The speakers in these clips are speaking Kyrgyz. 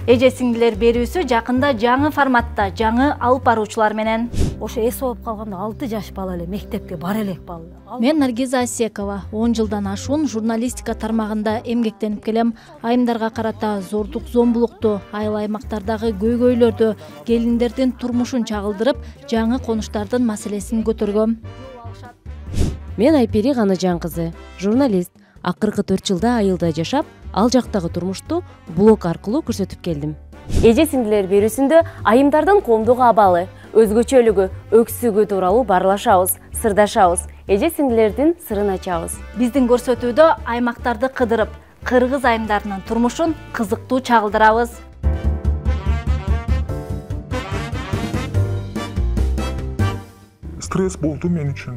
Эже сиңдилер берүүсү жакында жаңы форматта, жаңы алып баруучулар менен. Ошо эс болуп калганда 6 жаш бала эле мектепке бара элек бала. Мен Наргиза Асекова 10 жылдан ашуун журналистика тармагында эмгектенип келем. Айымдарга карата зордук, зомбулукту, айыл аймактардагы көйгөйлөрдү, келиндердин турмушун чагылдырып, жаңы конуштардын маселесин көтөргөм. Мен Айпери Ганажан кызы, журналист. Акыркы 4 жылда айылда жашап, ал жактагы турмушту блог аркылуу көрсөтүп келдим. Эже сиңдилер берүүсүндө айымдардын коомдук абалы, өзгөчөлүгү, өксүгү тууралуу баарлашабыз, сырдашабыз, эже сиңдилердин сырын ачабыз. Биздин көрсөтүүдө аймактарды кыдырып, кыргыз айымдарынын турмушун кызыктуу чагылдырабыз. Стресс болду мен үчүн.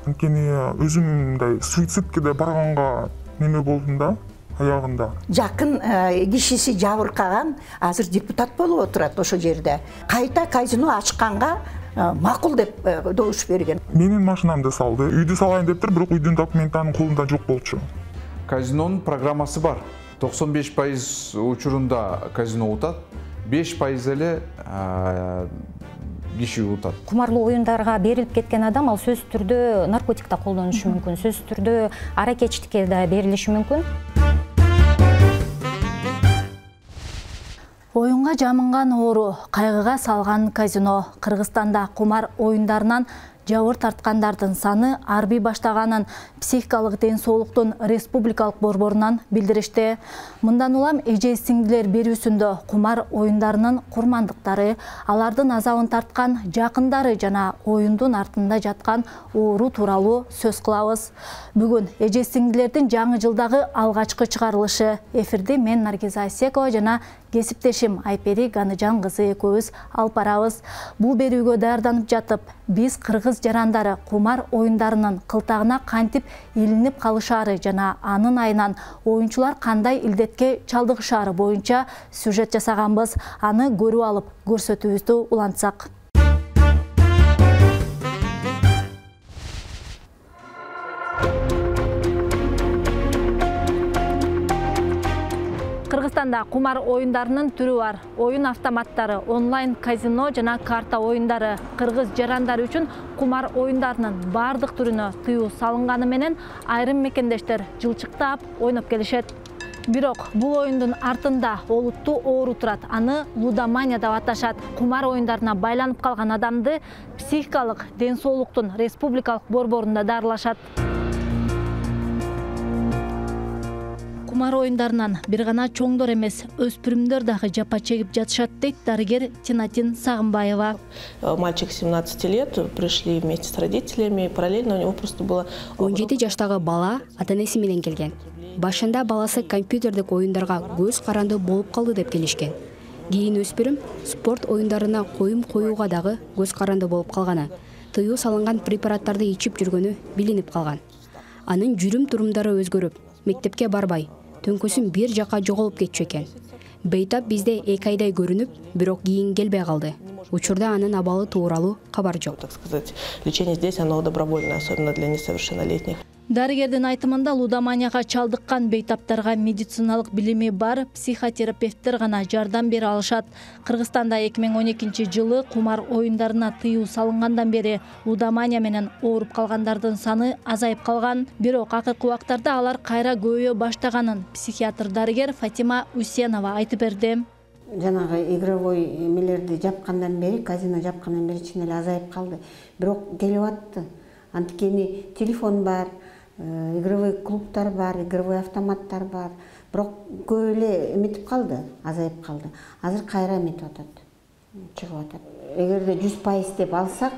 Анткени өзүм мындай суицидке да барганга неме болдум да, аягында. Жакын кишиси жабыркаган азыр депутат болуп отурат ошо жерде. Кайта казино ачканга макул деп добуш берген. Менин машинамды салды. Үйдү салайын дептир, бирок үйдүн документи анын колунда жок болчу. Казинонун программасы бар. 95% учурунда казино утат, 5% эле киши утат. Кумарлуу оюндарга берилип кеткен адам ал сөзсүз түрдө наркотик да колдонушу мүмкүн, сөзсүз түрдө аракечтикке да берилиши мүмкүн. Оюнга жамынган оору, кайгыга салган казино. Кыргызстанда кумар оюндарынан жабыр тарткандардын саны арбый баштаганын психикалык ден соолуктун республикалык борборунан билдиришти. Мындан улам эже сиңдилер берүүсүндө кумар оюндарынын курмандыктары, алардын азабын тарткан жакындары жана оюндун артында жаткан оору тууралуу сөз кылабыз. Бүгүн эже сиңдилердин жаңы жылдагы алгачкы чыгарылышы. Эфирди мен Наргиза Асекова жана кесиптешим Айпери Ганажан кызы экөөбүз алып барабыз. Бул берүүгө даярданып жатып, биз кыргыз жарандары кумар оюндарынын кылтагына кантип илинип калышаары жана анын айынан оюнчулар кандай илдетке чалдыгышаары боюнча сюжет жасаганбыз. Аны көрүп алып, көрсөтүүбүздү улантсак. Кыргызстанда кумар оюндарынын түрү бар. Оюн автоматтары, онлайн казино жана карта оюндары. Кыргыз жарандары үчүн кумар оюндарынын бардык түрүнө тыюу салынганы менен айрым мекендештер жылчыктап ойноп келишет. Бирок бул оюндун артында олуттуу оору турат. Аны лудомания деп аташат. Кумар оюндарына байланып калган адамды психикалык ден соолуктун республикалык борборунда дарылашат. Кумар оюндарынан бир гана чоңдор эмес, өспүрүмдөр дагы жапа чегип жатышат дейт дарыгер Тинатин Сагынбаева. Мальчик 17 лет, пришли вместе с родителями, параллельно у него просто было... 17 жаштагы бала ата-энеси менен келген. Башында баласы компьютердик оюндарга көз каранды болуп калды деп келишкен. Кийин өспүрүм спорт оюндарына коюм коюуга дагы көз каранды болуп калганы, тыюу салынган препараттарды ичип жүргөнү билинип калган. Анын жүрүм-турумдары өзгөрүп, мектепке барбай, төңкөсүн бир жака жоголуп кетчү экен. Бейтап бизде 2 айдай көрүнүп, бирок кийин келбей калды. Учурда анын абалы тууралуу кабар жок. Так сказать, лечение здесь оно добровольное, особенно для несовершеннолетних. Дарыгердин айтымында лудоманияга чалдыккан бейтаптарга медициналык билими бар психотерапевттер гана жардам бере алышат. Кыргызстанда 2012 жылы кумар оюндарына тыюу салынгандан бери лудомания менен ооруп калгандардын саны азайып калган. Бирок акыркы убактарда алар кайра көбөйө баштаганын психиатр дарыгер Фатима Усенова айтып берди. Жанагы игровой эмелерди жапкандан бери, казино жапкандан бери чын эле азайып калды. Бирок келип атты. Анткени телефон бар, игровой клубтар бар, игровой автоматтар бар. Бирок көп эле эметип калды, азайып калды. Азыр кайра эметип атат, чыгып атат. Эгерде 100% деп алсак,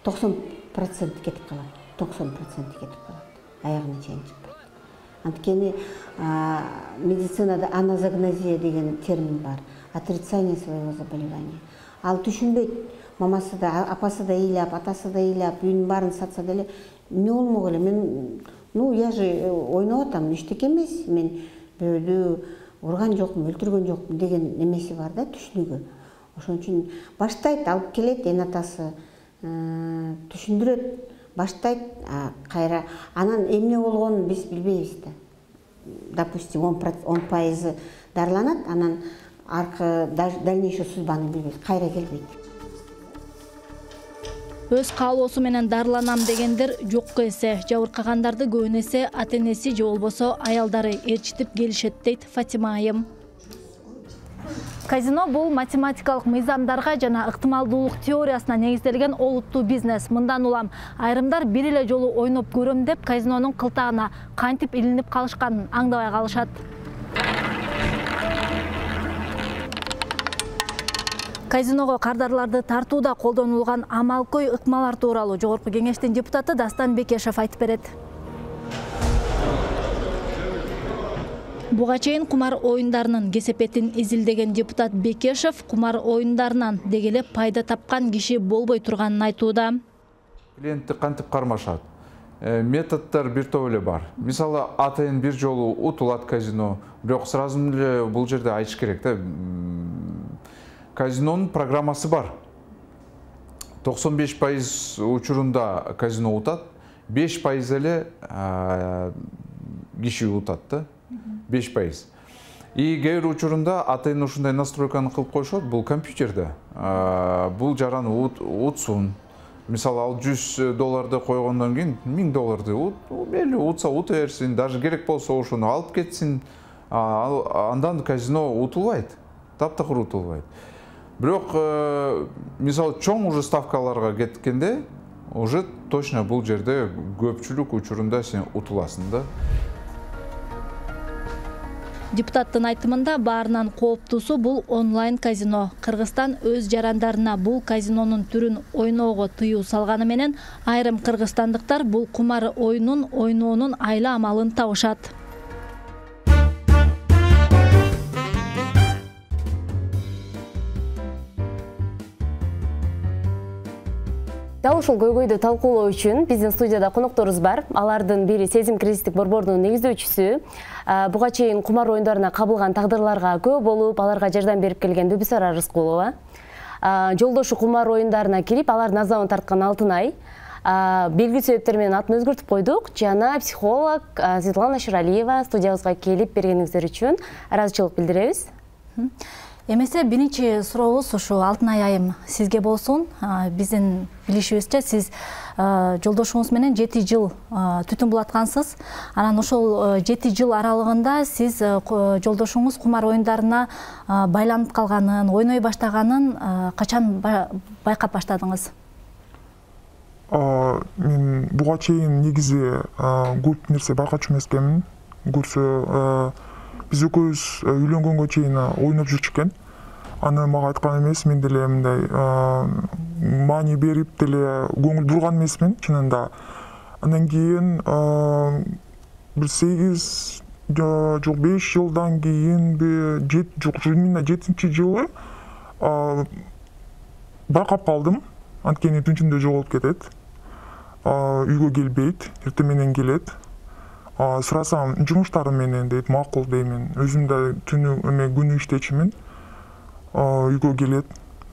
90% кетип калат. 90% кетип калат. Аягына чейин чыкпайт. Анткени медицинада аназагнозия деген термин бар. Отрицание своего заболевания. Ал түшүнбөйт. Мамасы да, апасы да ыйлап, атасы да ыйлап, үйүнүн баарын сатса деле, эмне болмок эле? Мен, я же ойноп атам, эчтеке эмес. Мен бөөдү урган жокмун, өлтүргөн жокмун деген эмеси бар да, түшүнүгү. Ошон үчүн баштайт, алып келет эн атасы, түшүндүрөт, баштайт, кайра анан эмне болгонун биз билбейбиз да. Допустим, 10% дарыланат, анан аркы дальнейший судьбаны билбейт, кайра келбейт. Өз каалоосу менен дарыланам дегендер жокко эсе. Жабыркагандарды көбүн эсе ата-энеси же болбосо аялдары ээрчитип келишет дейт Фатима айым. Казино бул математикалык мыйзамдарга жана ыктымалдуулук теориясына негизделген олуттуу бизнес. Мындан улам айрымдар бир эле жолу ойноп көрөм деп казинонун кылтагына кантип илинип калышканын аңдабай калышат. Казиного кардарларды тартууда колдонулган амал-кой ыкмалар тууралуу Жогорку Кеңештин депутаты Дастан Бекешев айтып берет. Буга чейин кумар оюндарынын кесепетин изилдеген депутат Бекешев кумар оюндарынан дегеле пайда тапкан киши болбой турганын айтууда. Клиентти кантип кармашат? Методдор бир топ эле бар. Мисалы, атайын бир жолу утулат казино, бирок сразу эле бул жерде айтыш керек да. Казинонун программасы бар. 95% учурунда казино утат, 5% эле киши утат да. 5%. И кээ бир учурунда атайын ушундай настройканы кылып коюшот, бул компьютерде. Бул жараны утсун. Мисалы, ал $100 койгондон кийин $1000 мейли утса ута берсин, даже керек болсо ошону алып кетсин. Андан казино утулбайт. Таптакыр утулбайт. Бирок, мисалы, чоң уже ставкаларга кеткенде, уже точно бул жерде көпчүлүк учурунда сен утуласың да. Депутаттын айтымында баарынан кооптуусу бул онлайн казино. Кыргызстан өз жарандарына бул казинонун түрүн ойноого тыюу салганы менен айрым кыргызстандыктар бул кумар оюнун ойноонун айла амалын табышат. Дал ушул көйгөйдү талкуулоо үчүн биздин студияда конокторубуз бар. Алардын бири Сезим кризистик борборунун негиздөөчүсү. Буга чейин кумар оюндарына кабылган тагдырларга көп болуп, аларга жардам берип келген Дүбүсара Рыскулова. Жолдошу кумар оюндарына кирип, алардын азабын тарткан Алтынай. Белгилүү себептер менен атын өзгөртүп койдук. Жана психолог Светлана Шуралиева студиябызга келип бергениңиздер үчүн ыраазычылык билдиребиз. Эмесе биринчи сурообуз ушу Алтынай айым сизге болсун. Биздин билишибизче сиз жолдошуңуз менен 7 жыл түтүн булаткансыз. Анан ошол 7 жыл аралыгында сиз жолдошуңуз кумар оюндарына байланып калганын, ойной баштаганын качан байкап баштадыңыз? Мен буга чейин негизи көп нерсе байкачу эмес экенмин. Көрсө биз экөөбүз үйлөнгөнгө чейин ойноп жүрчү экен. Аны мага айткан эмес, мен деле мындай маани берип деле көңүл бурган эмесмин чынында. Андан кийин бир 8 жок 5 жылдан кийин жок 7-жылы байкап калдым. Анткени түнчүндө жоголуп кетет. Үйгө келбейт, эртең менен келет. Сурасам, жумуштарым менен дейт, макул деймин. Өзүм да күнү иштечимин. Үйгө келет.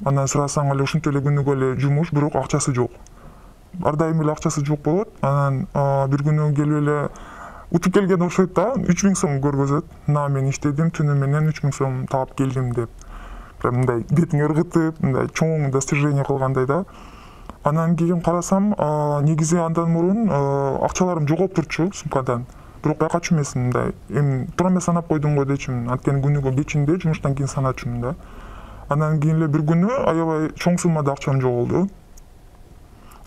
Анан сурасаң эле ушунча эле күнүгө эле жумуш, бирок акчасы жок. Ар дайым эле акчасы жок болот. Анан бир күнү келип эле утуп келген окшойт да, 3000 сом көргөзөт. Мен иштедим, түнү менен 3000 сом таап келдим деп. Мындай бетиң ыргытып, мындай чоң достижение кылгандай да. Анан кийин карасам, негизи андан мурун акчаларым жоголуп турчу сумкадан. Бирок байкачу эмесмин, мындай. Эми туура эмес санап койдум го дечимин. Анткени күнүгө кечинде жумуштан кийин саначумун да. Анан кийин эле бир күнү аябай чоң суммада акчам жоголду.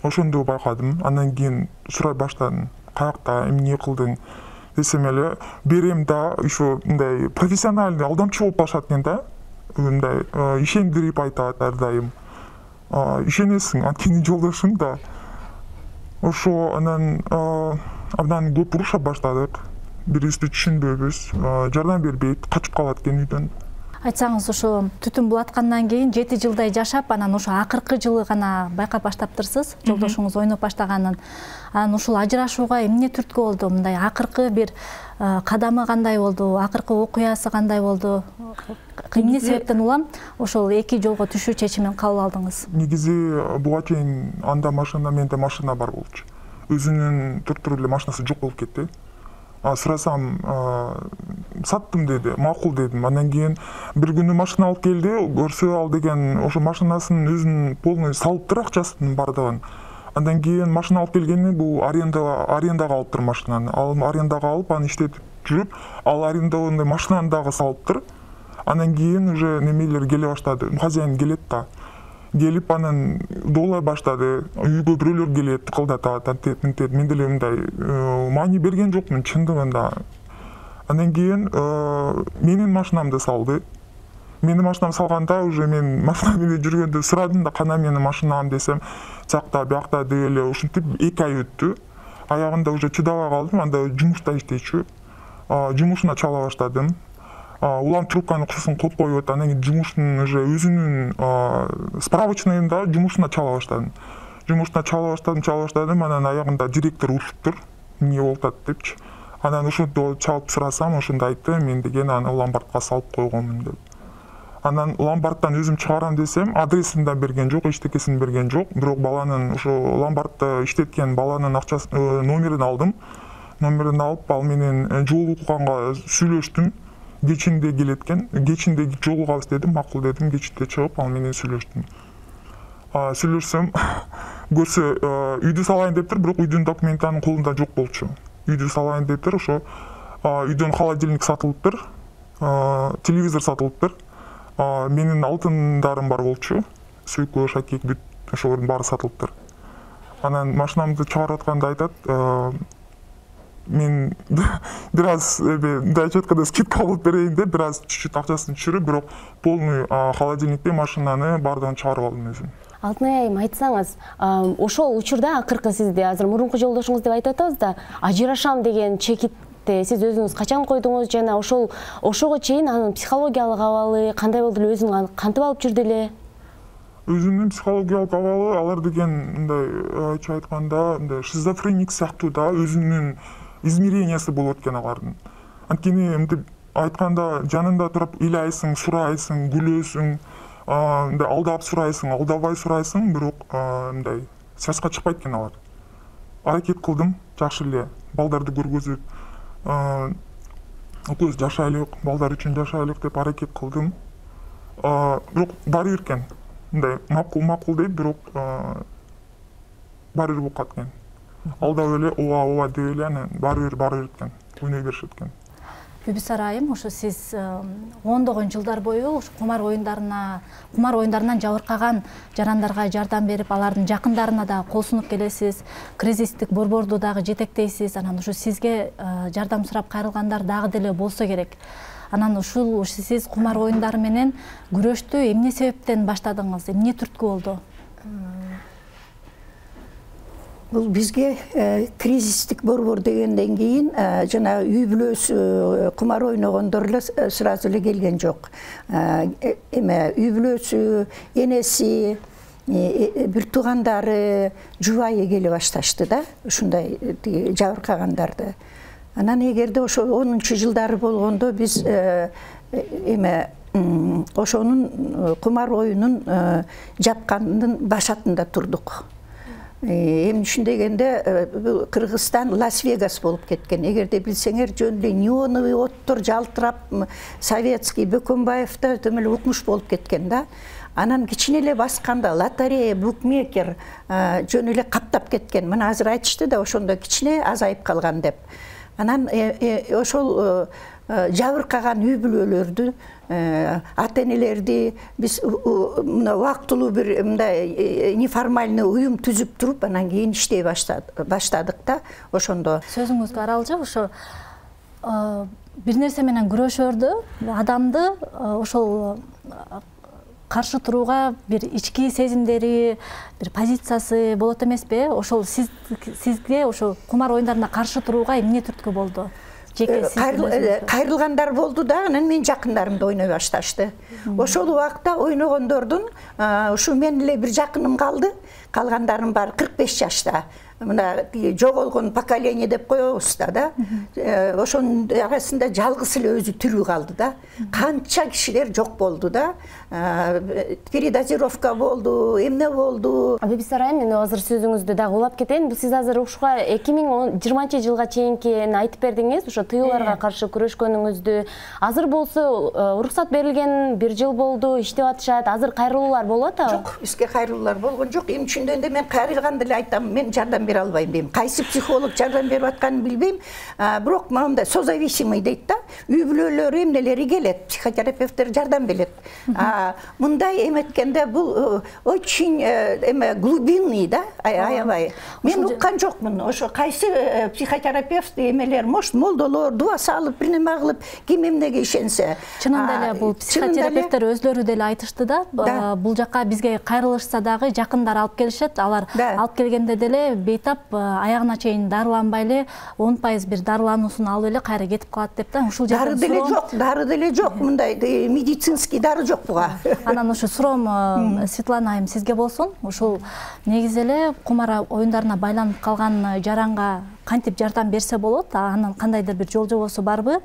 Ошондо байкадым. Андан кийин сурай баштадым. Каякта, эмне кылдың? Десем эле, берем да, ошо мындай профессиональный алдамчы болуп калышат экен да. Мындай ишендирип айтат ар дайым. Ишенесиң, анткени жолдошуң да. Ошо анан абдан көп уруша баштадык. Бирибизди түшүнбөйбүз, жардам бербейт, качып калат экен үйдөн. Айтсаңыз, ошо түтүн булаткандан кийин 7 жылдай жашап, анан ошо акыркы жылы гана байкап баштаптырсыз, жолдошуңуз ойноп баштаганын. Анан ушул ажырашууга эмне түрткү болду? Мындай акыркы бир кадамы кандай болду? Акыркы окуясы кандай болду? Эмне себептен улам ошол эки жолго түшүү чечимин кабыл алдыңыз? Негизи буга чейин анда машина, менде машина бар болчу. Өзүнүн туруп эле машинасы жок болуп кетти. Сурасам, саттым деди, макул дедим. Андан кийин бир күнү машина алып келди, көрсө ал деген ошо машинасын өзүнүн полный салыптыр акчасын бардыгын. Андан кийин машина алып келгени бул арендага алыптыр машинаны. Ал арендага алып, аны иштетип жүрүп, ал арендованный машинаны дагы салыптыр. Андан кийин уже немелер келе баштады. Хозяин келет да. Келип анан доолай баштады. Үйгө бирөөлөр келет, кылдатат, антет. Мен деле мындай маани берген жокмун чындыгында. Андан кийин менин машинамды салды. Менин машинам салганда уже мен машина менен жүргөндө сурадым да, кана менин машинам десем, жакта биякта деп эле ушинтип 2 ай өттү. Аягында уже чыдабай калдым, анда жумушта иштечү. Жумушуна чала баштадым. Улам трубканы кусун коп коюп, анан кийин жумуштун уже өзүнүн справочныйында жумушуна чала баштадым. Жумушуна чала баштадым, анан аягында директор урушуптур, эмне болуп атат депчи. Анан ошондо чалып сурасам, ошондо айтты, мен деген аны ломбардка салып койгонмун деп. Анан ломбардтан өзүм чыгарам десем, адресин да берген жок, эчтекесин берген жок. Бирок баланын ошо ломбардта иштеткен баланын акчасын, номерин алдым. Номерин алып, ал менен жолукканга сүйлөштүм. Кечинде келеткен, кечинде жолугабыз дедим, макул дедим, кечинде чыгып, ал менен сүйлөштүм. Сүйлөшсөм, көрсө үйдү салайын дептир, бирок үйдүн документи анын колунда жок болчу. Үйдү салайын дептир, ошо үйдөн холодильник сатылыптыр, телевизор сатылыптыр. Менин алтындарым бар болчу, сөйкө, шакек, бүт ошолордун баары сатылыптыр. Анан машинамды чыгарып атканда айтат, мен бир аз мындай айтканда скидка кылып берейин деп, бир аз чуть-чуть акчасын түшүрүп, бирок полный холодильникте машинаны баардыгын чыгарып алдым өзүм. Алтынай айым, айтсаңыз, ошол учурда акыркы сизде азыр мурунку жолдошуңуз деп айтып атабыз да, ажырашам деген чекитти сиз өзүңүз качан койдуңуз жана ошого чейин анын психологиялык абалы кандай болду эле, өзүн кантип алып жүрдү эле? Өзүнүн психологиялык абалы, алар деген мындай айча айтканда, мындай шизофреник сыяктуу да, өзүнүн измерениясы болот экен алардын. Анткени мынтип айтканда жанында туруп ыйлайсың, сурайсың, күлөсүң, мындай алдап сурайсың, алдабай сурайсың, бирок мындай сыртка чыкпайт экен алар. Аракет кылдым, жакшы эле балдарды көргөзүп, экөөбүз жашайлык, балдар үчүн жашайлык деп аракет кылдым. Бирок баары бир экен. Мындай макул дейт, бирок баары бир болуп калат экен. Алдап эле ооба деп эле анан баары бир экен. Ойной беришет экен. Бүбүсара айым, ошо сиз ондогон жылдар бою кумар оюндарынан жабыркаган жарандарга жардам берип, алардын жакындарына да кол сунуп келесиз, кризистик борборду дагы жетектейсиз. Анан ошо сизге жардам сурап кайрылгандар дагы деле болсо керек. Анан ушул сиз кумар оюндары менен күрөштү эмне себептен баштадыңыз, эмне түрткү болду? Бул бизге кризистик борбор дегенден кийин жана үй бүлөсү кумар ойногондор эле сразу эле келген жок. Эме үй бүлөсү, энеси, бир туугандары, жубайы келе башташты да, ушундай жабыркагандарды. Анан эгерде ошо 10-чу жылдары болгондо биз эме ошонун кумар оюнун жапкандын башатында турдук. Эми түшүндөгөндө Кыргызстан Лас-Вегас болуп кеткен. Эгерде билсеңер, жөн эле неоновый оттор жалтырап, советский Бөкөнбаевда төмөлө укмуш болуп кеткен да. Анан кичине эле басканда лотерея, букмекер жөн эле каптап кеткен. Мына азыр айтышты да, ошондо кичине азайып калган деп. Анан ошол жабыркаган үй бүлөлөрдү, ата-энелерди биз убактылуу бир мындай неформальный уюм түзүп туруп, анан кийин иштей баштадык да, ошондо. Сөзүңүзгө аралжап, ошо бир нерсе менен күрөшөрдү, адамды ошол каршы турууга бир ички сезимдери, бир позициясы болот эмеспи? Ошол сизге ошо кумар оюндарына каршы турууга эмне түрткү болду? Кайрылгандар болду да, анан менин жакындарымды ойной башташты. Ошол убакта ойногондордун ушу мен эле бир жакыным калды. Калгандарым бар 45 жашта. мына жоголгон поколение деп коебуз да. Ошонун арасында жалгыз эле өзү тирүү калды да. Канча кишилер жок болду да. Передозировка болду, эмне болду. Бибисара айым, мен азыр сөзүңүздү дагы улап кетейин. Сиз азыр ушуга 2020-жылга чейинки айтып бердиңиз, ошо тыюуларга каршы күрөшкөнүңүздү. Азыр болсо уруксат берилген 1 жыл болду, иштеп атышат. Азыр кайрылуулар болуп атабы? Жок, бизге кайрылуулар болгон жок. Эми чындыгында мен кайрылганды эле айтам, мен жардам бере албайм дейм. Кайсы психолог жардам берип атканын билбейм. Бирок мындай созависимый дейт да. Үй бүлөлөр эмнелери келет, психотерапевттер жардам берет. Мындай эметкенде бул очень глубинный да, аябай. Мен уккан жокмун. Ошо кайсы психотерапевт эмелер, может, молдолор дуа салып, бир неме кылып, ким эмнеге ишенсе. Чынында эле бул психотерапевттер өзлөрү деле айтышты да. Бул жака бизге кайрылышса дагы жакындар алып келишет. Алар алып келгенде деле бейтап аягына чейин дарыланбай эле 10% бир дарылануусун алып эле кайра кетип калат деп да. Ушул дары деле жок, дары деле жок. Мындай медицинский дары жок буга. Анан ушу суроом Светлана айым сизге болсун. Ушул негизи эле кумар оюндарына байланып калган жаранга кантип жардам берсе болот? Анан кандайдыр бир жол жобосу барбы?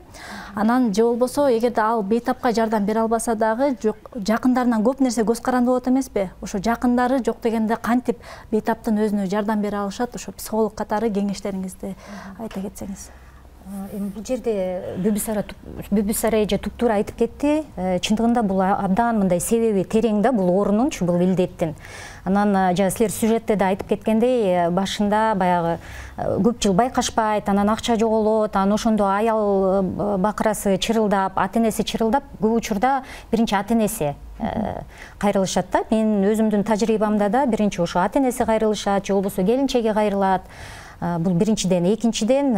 Анан же болбосо, эгерде ал бейтапка жардам бере албаса дагы, жакындарынан көп нерсе көз каранды болот эмеспи? Ошо жакындары жок дегенде кантип бейтаптын өзүнө жардам бере алышат? Ошо психолог катары кеңештериңизди айта кетсеңиз. Бул жерде Бүбүсара эже туптуура айтып кетти. Чындыгында бул абдан мындай себеби терең да, бул оорунунчу, бул илдеттин. Анан жана силер сюжетте да айтып кеткендей, башында баягы көп жыл байкашпайт, анан акча жоголот, анан ошондо аял бакырасы чырылдап, ата-энеси чырылдап, көп учурда биринчи ата-энеси кайрылышат да. Мен өзүмдүн тажрыйбамда да биринчи ошо ата-энеси кайрылышат, же болбосо келинчеги кайрылат. Бул биринчиден, экинчиден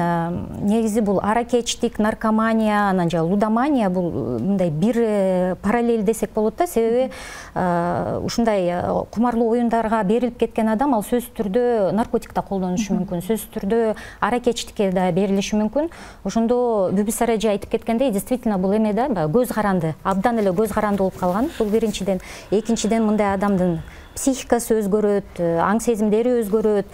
негизи бул аракечтик, наркомания, анан жана лудомания бул мындай бир параллель десек болот да. Себеби ушундай кумарлуу оюндарга берилип кеткен адам ал сөзсүз түрдө наркотик да колдонушу мүмкүн, сөзсүз түрдө аракечтикке да берилиши мүмкүн. Ошондо Бүбүсара эже айтып кеткендей, действительно бул эме да, көз каранды, абдан эле көз каранды болуп калган. Бул биринчиден. Экинчиден мындай адамдын психикасы өзгөрөт, аң сезимдери өзгөрөт,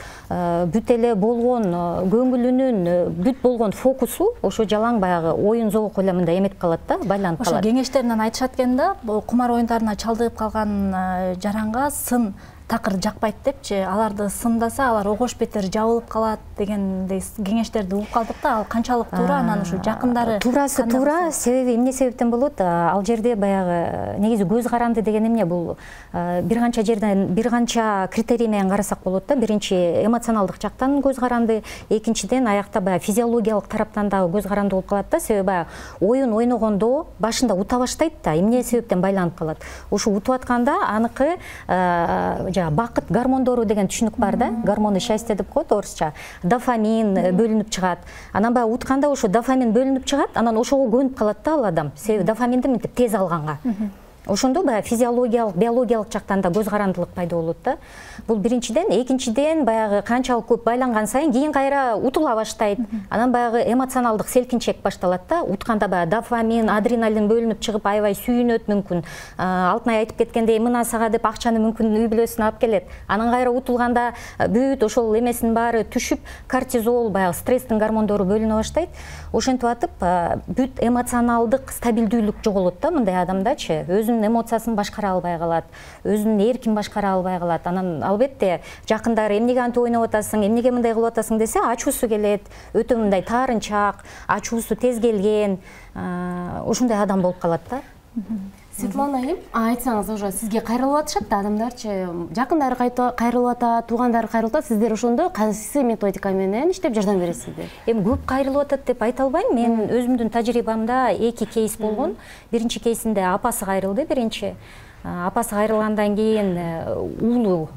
бүт эле болгон көңүлүнүн, бүт болгон фокусу ошо жалаң баягы оюн зоок эле мындай эметип калат да, байланып калат. Ошо кеңештеринен айтышат экен да, кумар оюндарына чалдыгып калган жаранга сын такыр жакпайт депчи, аларды сындаса алар огош бетер жабылып калат дегендей кеңештерди угуп калдык да. Ал канчалык туура, анан ушу жакындары туурасы туура, себеби эмне себептен болот? Ал жерде баягы негизи көз каранды деген эмне? Бул бир канча жерден бир канча критерий менен карасак болот да. Биринчи эмоционалдык жактан көз каранды, экинчиден аякта баягы физиологиялык тараптан дагы көз каранды болуп калат да. Себеби баягы оюн ойногондо башында ута баштайт да, эмне себептен байланып калат. Ушу утуп атканда аныкы бакыт гормондору деген түшүнүк бар да, гормоны счастья деп коет орусча. Дофамин бөлүнүп чыгат. Анан баягы утканда ошо дофамин бөлүнүп чыгат, анан ошого көнүп калат да ал адам. Себеби дофаминди мынтип тез алганга. Ошондо баягы физиологиялык, биологиялык жактан да көз карандылык пайда болот да. Бул биринчиден, экинчиден баягы канчалык көп байланган сайын кийин кайра утула баштайт. Анан баягы эмоционалдык селкинчек башталат да. Утканда баягы дофамин, адреналин бөлүнүп чыгып аябай сүйүнөт мүмкүн. Алтынай айтып кеткендей, мына сага деп акчаны мүмкүн үй бүлөсүнө алып келет. Анан кайра утулганда бүт ошол эмесинин баары түшүп, кортизол, баягы стресстин гормондору бөлүнө баштайт. Ошентип атып, бүт эмоционалдык стабилдүүлүк жоголот да мындай адамдачы. Өзүнүн эмоциясын башкара албай калат, өзүнүн эркин башкара албай калат. Анан албетте жакындары эмнеге антип ойноп атасың, эмнеге мындай кылып атасың десе, ачуусу келет, өтө мындай таарынчак, ачуусу тез келген, ушундай адам болуп калат да. Светлана айым, айтсаңыз, уже сизге кайрылып атышат да адамдарчы, жакындары кайрылып атат, туугандары кайрылып атат, сиздер ошондо кайсы методика менен иштеп жардам бересиздер? Эми көп кайрылып атат деп айта албайм. Мен өзүмдүн тажрыйбамда 2 кейс болгон. Биринчи кейсинде апасы кайрылды, биринчи. Апасы кайрылгандан кийин уулу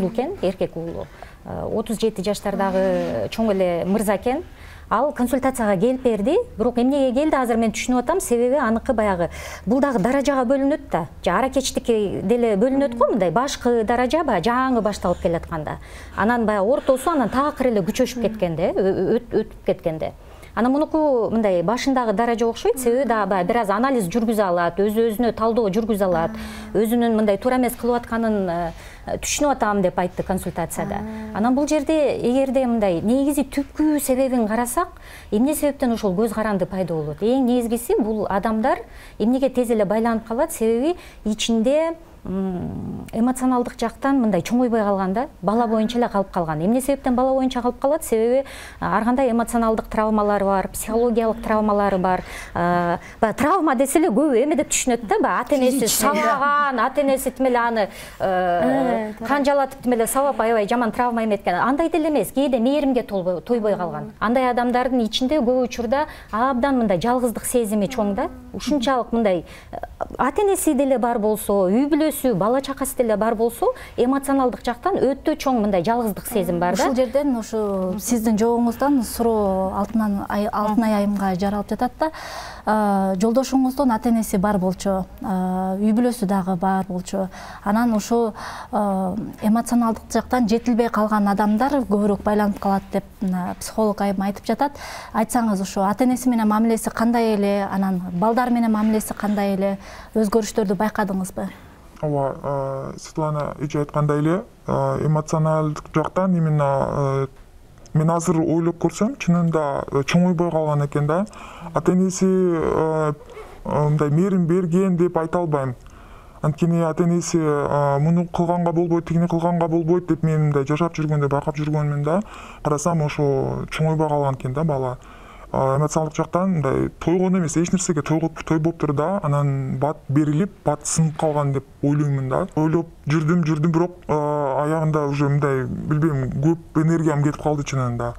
экен, эркек уулу. 37 жаштардагы чоң эле мырза экен. Ал консультацияга келип берди, бирок эмнеге келди азыр мен түшүнүп атам, себеби аныкы баягы бул дагы даражага бөлүнөт да. Аракечтикке деле бөлүнөт го, мындай башкы даража баягы жаңы башталып келатканда. Анан баягы ортосу анан такыр эле күчөшүп кеткенде, өтүп кеткенде. Анан мунуку мындай башындагы даража окшойт, себеби дагы бир аз анализ жүргүзө алат, өзүнө талдоо жүргүзө алат, өзүнүн мындай туура эмес кылып атканын түшүнүп атам деп айтты консультацияда. Анан бул жерде эгерде мындай негизи түпкү себебин карасак, эмне себептен ошол көз каранды пайда болот? Эң негизгиси бул адамдар эмнеге тез эле байланып калат, себеби ичинде эмоционалдык жактан мындай чоңойбой калган да, бала боюнча эле калып калган. Эмне себептен бала боюнча калып калат? Себеби ар кандай эмоционалдык травмалары бар, психологиялык травмалары бар. Травма десе эле көбү эме деп түшүнөт да, ата-энеси сабаган, ата-энеси тим эле аны канжалатып тим эле сабап аябай жаман травма эметкен. Андай деле эмес, кээде мээримге тойбой калган. Андай адамдардын ичинде көп учурда абдан мындай жалгыздык сезими чоң да. Ушунчалык мындай ата-энеси деле бар болсо, үй бүлөсү, бала чакасы деле бар болсо, эмоционалдык жактан өтө чоң мындай жалгыздык сезим бар да. Ушул жерден ушу сиздин жообуңуздан суроо Алтынай айымга жаралып жатат да. Жолдошуңуздун ата-энеси бар болчу, үй бүлөсү дагы бар болчу. Анан ушу эмоционалдык жактан жетилбей калган адамдар көбүрөөк байланып калат деп психолог айым айтып жатат. Айтсаңыз, ушу ата-энеси менен мамилеси кандай эле, анан балдар менен мамилеси кандай эле, өзгөрүштөрдү байкадыңызбы? Ооба, Светлана эже айткандай эле, эмоционалдык жактан именно мен азыр ойлоп көрсөм, чынында чоңойбой калган экен да. Ата-энеси мындай мээрим берген деп айта албайм. Анткени ата-энеси муну кылганга болбойт, тигини кылганга болбойт деп мен мындай жашап жүргөндө байкап жүргөнмүн да. Карасам ошо чоңойбой калган экен да бала. Эмоционалдык жактан мындай тойгон эмес, эч нерсеге тойбоптур да, анан бат берилип, бат сынып калган деп ойлоймун да. Ойлоп жүрдүм, бирок аягында уже мындай билбейм, көп энергиям кетип калды чынында.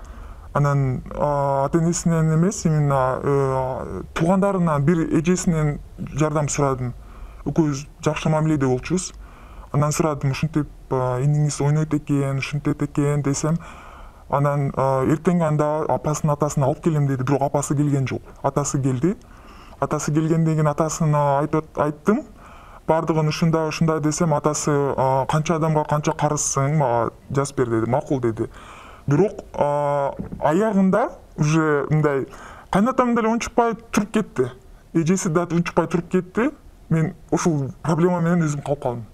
Анан ата-энесинен эмес, именно туугандарынан, бир эжесинен жардам сурадым. Экөөбүз жакшы мамиледе болчубуз. Анан сурадым, ушинтип иниңиз ойнойт экен, ушинтет экен десем, анан эртең анда апасынын атасын алып келем деди, бирок апасы келген жок. Атасы келди. Атасы келгенден кийин атасына айттым. Бардыгын ушундай десем, атасы канча адамга канча карызсың, мага жазып бер деди. Макул деди. Бирок аягында уже мындай кайнатам деле унчукпай туруп кетти. Эжеси да унчукпай туруп кетти. Мен ошол проблема менен өзүм калып калдым.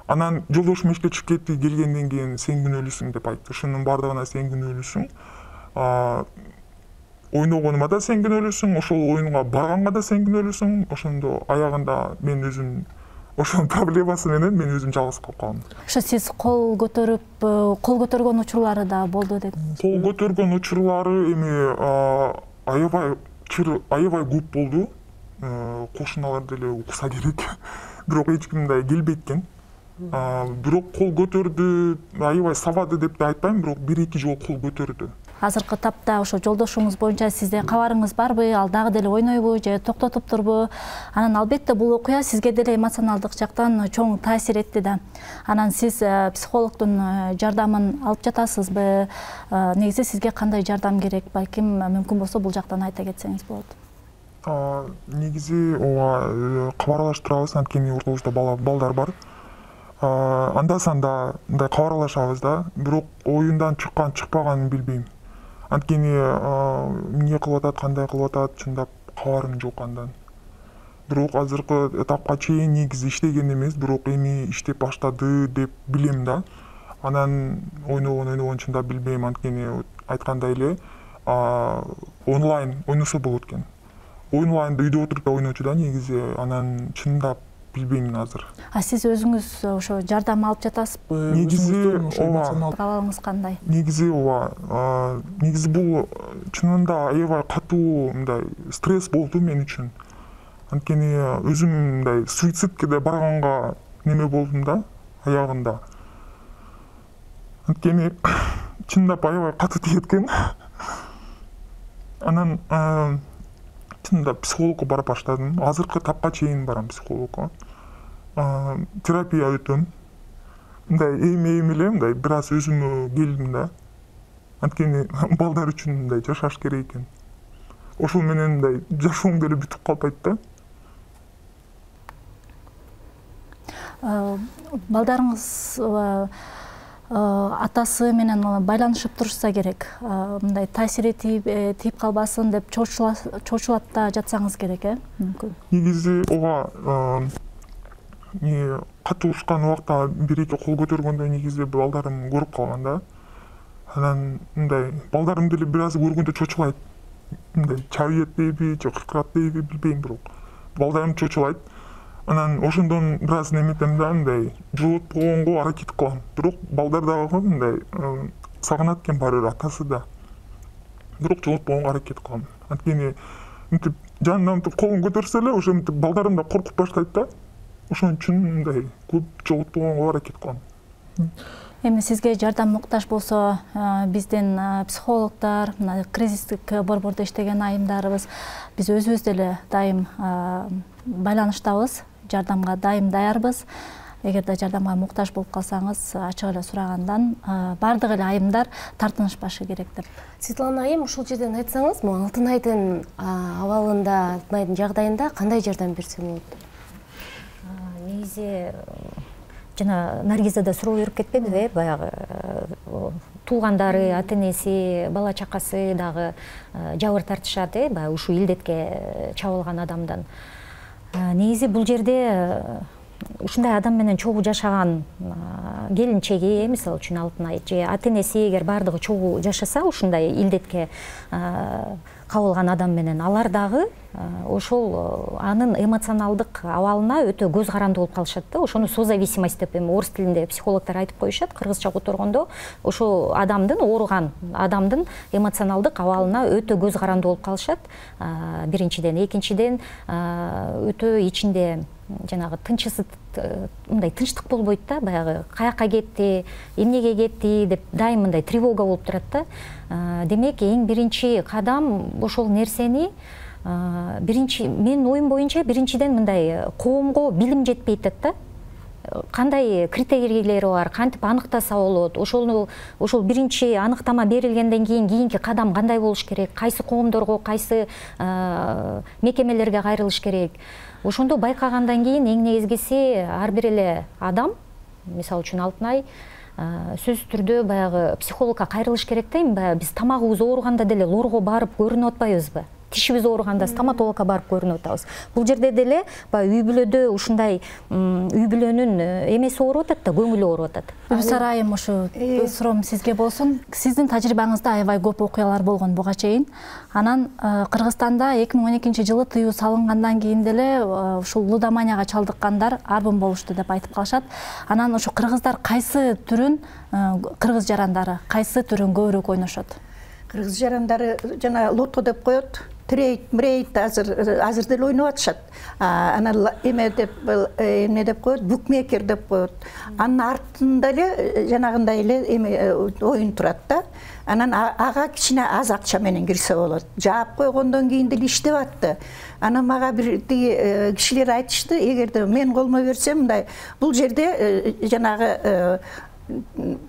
Анан жолдошум ишке чыгып кетти, келгенден кийин сен күнөөлүүсүң деп айтты. Ушунун бардыгына сен күнөөлүүсүң. Ойногонума да сен күнөөлүүсүң, ошол оюнга барганга да сен күнөөлүүсүң. Ошондо аягында мен өзүм ошонун проблемасы менен мен өзүм жалгыз калып калдым. Ошо сиз кол көтөргөн учурлары да болду дедиңиз. Кол көтөргөн учурлары эми аябай көп болду. Кошуналар деле укса керек. Бирок эч ким мындай келбейт экен. Бирок кол көтөрдү, аябай сабады деп да айтпайм, бирок 1-2 жолу кол көтөрдү. Азыркы тапта ошо жолдошуңуз боюнча сизде кабарыңыз барбы? Ал дагы деле ойнойбу же токтотуптурбу? Анан албетте бул окуя сизге деле эмоционалдык жактан чоң таасир этти да. Анан сиз психологдун жардамын алып жатасызбы? Негизи сизге кандай жардам керек? Балким мүмкүн болсо бул жактан айта кетсеңиз болот. Негизи ооба кабарлаштырабыз, анткени ортобузда балдар бар. Анда-санда мындай кабарлашабыз да, бирок оюндан чыккан-чыкпаганын билбейм. Анткени эмне кылып атат, кандай кылып атат, чындап кабарым жок андан. Бирок азыркы этапка чейин негизи иштеген эмес, бирок эми иштеп баштады деп билем да. Анан ойногон чындап билбейм, анткени айткандай эле онлайн ойносо болот экен. Онлайнда үйдө отуруп да ойночу да негизи, анан чындап билбейм азыр. Сиз өзүңүз ошо жардам алып жатасызбы? Негизи кабалыңыз кандай? Негизи ооба. Негизи бул чынында аябай катуу мындай стресс болду мен үчүн. Анткени өзүм мындай суицидке да барганга неме болдум да, аягында. Анткени чындап аябай катуу тиеткен. Анан чындап психологко бара баштадым. Азыркы тапка чейин барам психологко. Терапия өтөм. Мындай эми эле мындай бир аз өзүмө келдим да. Анткени балдар үчүн мындай жашаш керек экен. Ошол менен мындай жашооң деле бүтүп калбайт да. Балдарыңыз атасы менен байланышып турушса керек, мындай таасири тийип калбасын деп чочулат да жатсаңыз керек, мүмкүн. Негизи ого катышкан убакта бир-эки кол көтөргөндө негизи балдарым көрүп калган да. Анан мындай балдарым деле бир аз көргөндө чочулайт. Мындай чабыйт дейби, же кыркырат дейби билбейм, бирок балдарым чочулайт. Анан ошондон бир аз неметем да, мындай жоготпогонго аракет кылам. Бирок балдар дагы мындай сагынат экен баары бир атасы да. Бирок жоготпогонго аракет кылам. Анткени мынтип жанынан колун көтөрсө эле ошо мынтип балдарым да коркуп баштайт да. Ошон үчүн мындай көп жоготпогонго аракет кылам. Эми сизге жардам муктаж болсо, биздин психологдор, кризистик борбордо иштеген айымдарыбыз, биз өзүбүз деле дайым байланыштабыз, жардамга дайым даярбыз. Эгерде жардамга муктаж болуп калсаңыз, ачык эле сурагандан бардык эле айымдар тартынышпашы керек деп. Светлана айым, ушул жерден айтсаңыз, Алтын айдын абалында, Алтын айдын жагдайында кандай жардам берсе болот? Негизи жана Наргиза да суроо берип кетпедиби, баягы туугандары, ата-энеси, бала чакасы дагы жабыр тартышат, баягы ушул илдетке чабылган адамдан. Негизи бул жерде ушундай адам менен чогуу жашаган келинчеги, мисалы үчүн Алтын ай, же ата-энеси эгер бардыгы чогуу жашаса, ушундай илдетке кабылган адам менен, алар дагы ошол анын эмоционалдык абалына өтө көз каранды болуп калышат да. Ошону созависимость деп эми орус тилинде психологдор айтып коюшат, кыргызча которгондо ошол адамдын, ооруган адамдын эмоционалдык абалына өтө көз каранды болуп калышат. Биринчиден, экинчиден өтө ичинде жанагы мындай тынчтык болбойт да, баягы каяка кетти, эмнеге кетти деп дайым мындай тревога болуп турат да. Демек, эң биринчи кадам ошол нерсени менин оюм боюнча биринчиден мындай коомго билим жетпей атат да. Кандай критерийлери бар, кантип аныктаса болот, ошол биринчи аныктама берилгенден кийинки кадам кандай болуш керек, кайсы коомдорго, кайсы мекемелерге кайрылыш керек. Ошондо байкагандан кийин эң негизгиси ар бир эле адам, мисалы үчүн Алтын ай, сөзсүз түрдө баягы психологко кайрылыш керек да. Эми биз тамагыбыз ооруганда деле лорго барып көрүнүп атпайбызбы? Тишибиз ооруганда стоматологко барып көрүнүп атабыз. Бул жерде деле үй бүлөдө ушундай үй бүлөнүн эмеси ооруп атат да, көңүлү ооруп атат. Гүлсара айым, ушу суроом сизге болсун. Сиздин тажрыйбаңызда аябай көп окуялар болгон буга чейин. Анан Кыргызстанда 2012-жылы тыюу салынгандан кийин деле ушул лудоманияга чалдыккандар арбын болушту деп айтып калышат. Анан ошо кыргыздар кайсы түрүн, кыргыз жарандары кайсы түрүн көбүрөөк ойношот? Кыргыз жарандары жана лото деп коет. Трейд, мрейд азыр деле ойноп атышат. Анан эме деп коет, букмекер деп коет. Анын артында эле жанагындай эле эме оюн турат да. Анан ага кичине аз акча менен кирсе болот. Жаап койгондон кийин деле иштеп атты. Анан мага бир кишилер айтышты, эгерде мен колума берсем, мындай бул жерде жанагы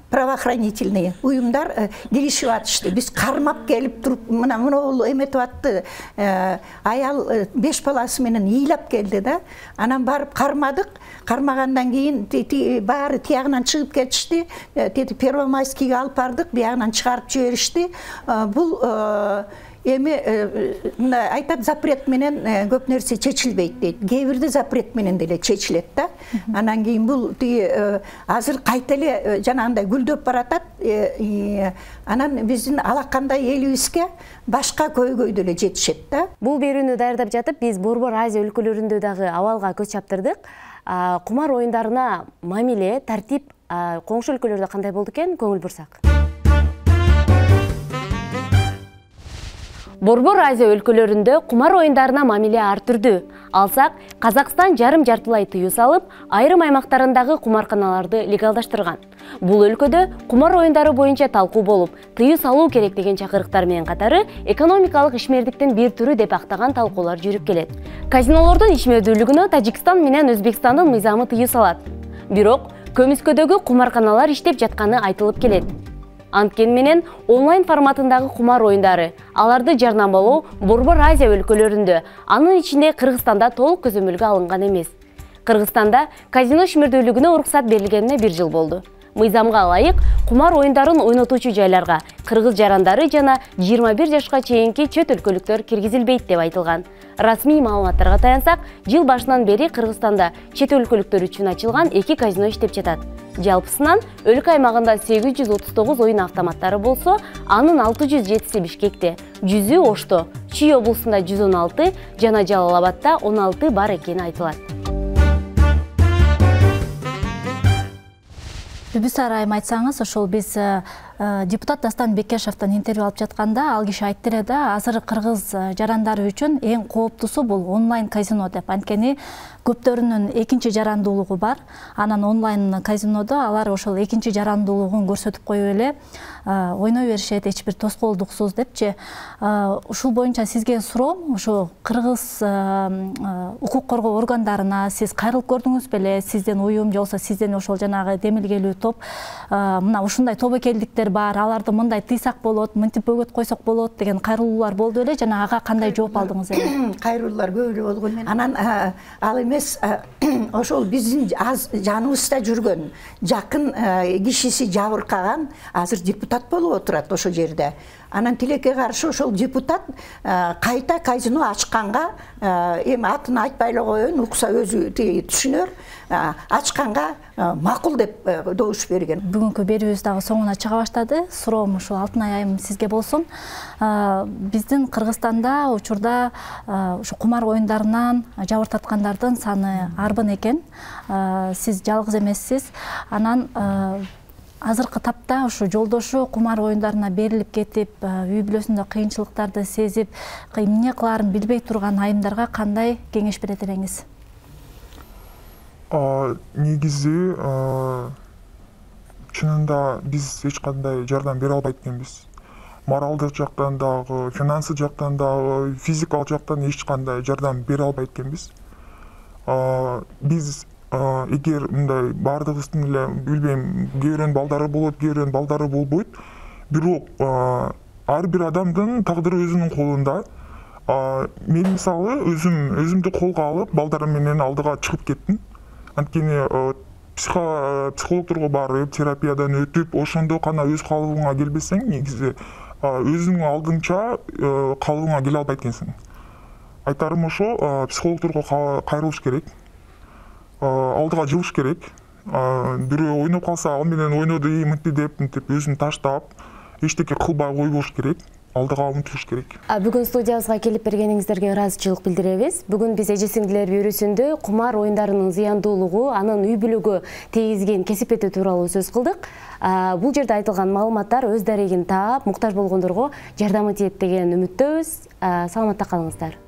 правоохранительный уюмдар делишип атышты. Биз кармап келип туруп, мына могул эметип атты. Аял 5 баласы менен ыйлап келди да. Анан барып кармадык. Кармагандан кийин баары тиягынан чыгып кетишти. Первомайскийге алып бардык, биягынан чыгарып жиберишти. Бул эми айтат, запрет менен көп нерсе чечилбейт дейт. Кээ бирде запрет менен деле чечилет да. Анан кийин бул азыр кайта эле жанагындай гүлдөп баратат. Анан биздин алакандай элибизге башка көйгөй деле жетишет да. Бул берүүнү даярдап жатып, биз Борбор Азия өлкөлөрүндө дагы абалга көз чаптырдык. Кумар оюндарына мамиле, тартип коңшу өлкөлөрдө кандай болду экен, көңүл бурсак. Борбор Азия өлкөлөрүндө кумар оюндарына мамиле ар түрдүү. Алсак, Казакстан жарым-жартылай тыюу салып, айрым аймактарындагы кумарканаларды легалдаштырган. Бул өлкөдө кумар оюндары боюнча талкуу болуп, тыюу салуу керек деген чакырыктар менен катары экономикалык ишмердиктин бир түрү деп актаган талкуулар жүрүп келет. Казинолордун ишмердүүлүгүнө Тажикстан менен Өзбекстандын мыйзамы тыюу салат. Бирок көмүскөдөгү кумарканалар иштеп жатканы айтылып келет. Анткени менен онлайн форматындагы кумар оюндары, аларды жарнамалоо Борбор Азия өлкөлөрүндө, анын ичинде Кыргызстанда толук көзөмөлгө алынган эмес. Кыргызстанда казино ишмердүүлүгүнө уруксат берилгенине 1 жыл болду. Мыйзамга ылайык кумар оюндарын ойнотуучу жайларга кыргыз жарандары жана 21 жашка чейинки чет өлкөлүктөр киргизилбейт деп айтылган. Расмий маалыматтарга таянсак, жыл башынан бери Кыргызстанда чет өлкөлүктөр үчүн ачылган 2 казино иштеп жатат. Жалпысынан өлкө аймагында 839 оюн автоматтары болсо, анын 607си Бишкекте, 100ü Ошто, Чүй облусунда 116 жана Жалал-Абадта 16 бар экени айтылат. Бүбүсар айым айтсаңыз, ошол биз депутат Дастан Бекешевден интервью алып жатканда ал киши айтты эле да, азыр кыргыз жарандары үчүн эң кооптусу бул онлайн казино деп. Анткени көптөрүнүн экинчи жарандуулугу бар. Анан онлайн казинодо алар ошол экинчи жарандуулугун көрсөтүп коюп эле ойной беришет, эч бир тоскоолдуксуз депчи. Ушул боюнча сизге суроом, ошо кыргыз укук коргоо органдарына сиз кайрылып көрдүңүз беле? Сизден уюм же болбосо сизден ошол жанагы демилгелүү топ мына ушундай тобокелдиктер бар, аларды мындай тыйсак болот, мынтип бөгөт койсок болот деген кайрылуулар болду эле, жана ага кандай жооп алдыңыз эле? Кайрылуулар көп эле болгон. Анан ал эмес, ошол биздин аз жаныбызда жүргөн жакын кишиси жабыркаган азыр депутат болуп отурат ошол жерде. Анан тилекке каршы ошол депутат кайта казино ачканга, эми атын айтпай эле коеюн, укса өзү түшүнөр, ачканга макул деп добуш берген. Бүгүнкү берүүбүз дагы соңуна чыга баштады. Суроом ушул Алтынай айым сизге болсун. Биздин Кыргызстанда учурда ушу кумар оюндарынан жабыр тарткандардын саны арбын экен. Сиз жалгыз эмессиз. Анан азыркы тапта ушу жолдошу кумар оюндарына берилип кетип, үй бүлөсүндө кыйынчылыктарды сезип, эмне кылаарын билбей турган айымдарга кандай кеңеш берет элеңиз? Негизи чынында биз эч кандай жардам бере албайт экенбиз. Моралдык жактан дагы, финансы жактан дагы, физикалык жактан эч кандай жардам бере албайт экенбиз. Биз эгер мындай бардыгыбыздын эле билбейм, кээ балдары болот, кээ балдары болбойт. Бирок ар бир адамдын тагдыры өзүнүн колунда. Мен мисалы өзүмдү колго алып, балдарым менен алдыга чыгып кеттим. Анткени психологдорго барып, терапиядан өтүп, ошондо кана өз калыбыңа келбесең, негизи өзүң алдыңча калыбыңа келе албайт экенсиң. Айтарым ошо, психологдорго кайрылыш керек. Алдыга жылыш керек. Бирөө ойноп калса, ал менен ойноду мынтип деп, өзүн таштап, эчтеке кылбай койбош керек. Алдыга умтулуш керек. Бүгүн студиябызга келип бергениңиздерге ыраазычылык билдиребиз. Бүгүн биз эже сиңдилер берүүсүндө кумар оюндарынын зыяндуулугу, анын үй бүлөгө тийгизген кесипети тууралуу сөз кылдык. Бул жерде айтылган маалыматтар өз дарегин таап, муктаж болгондорго жардамы тиет деген үмүттөбүз. Саламатта калыңыздар.